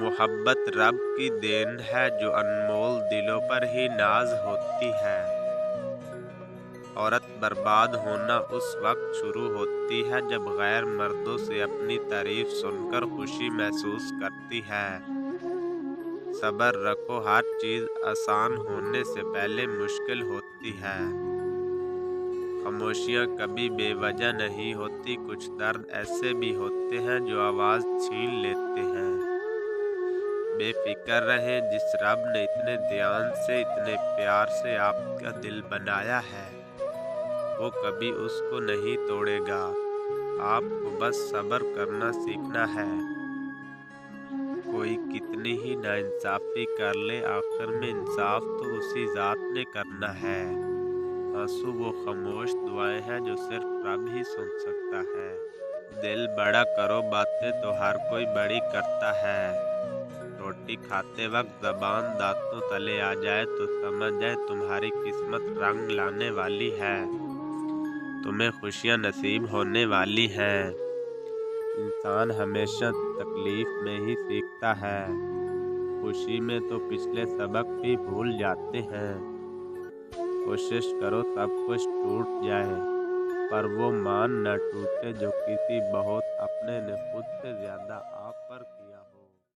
मोहब्बत रब की देन है जो अनमोल दिलों पर ही नाज होती है। औरत बर्बाद होना उस वक्त शुरू होती है जब गैर मर्दों से अपनी तारीफ सुनकर खुशी महसूस करती है। सब्र रखो, हर चीज आसान होने से पहले मुश्किल होती है। खामोशियाँ कभी बेवजह नहीं होती, कुछ दर्द ऐसे भी होते हैं जो आवाज़ छीन लेते हैं। बेफिक्र रहें, जिस रब ने इतने ध्यान से इतने प्यार से आपका दिल बनाया है वो कभी उसको नहीं तोड़ेगा। आपको बस सब्र करना सीखना है। कोई कितनी ही नाइंसाफ़ी कर ले, आखिर में इंसाफ तो उसी ज़ात ने करना है। आंसू वो खामोश दुआएं हैं जो सिर्फ रब ही सुन सकता है। दिल बड़ा करो, बातें तो हर कोई बड़ी करता है। रोटी खाते वक्त ज़बान दांतों तले आ जाए तो समझ जाए तुम्हारी किस्मत रंग लाने वाली है। तुम्हें खुशियाँ नसीब होने वाली हैं। इंसान हमेशा तकलीफ में ही सीखता है। खुशी में तो पिछले सबक भी भूल जाते हैं। कोशिश करो सब कुछ टूट जाए, पर वो मान न टूटे जो किसी बहुत अपने ने खुद से ज्यादा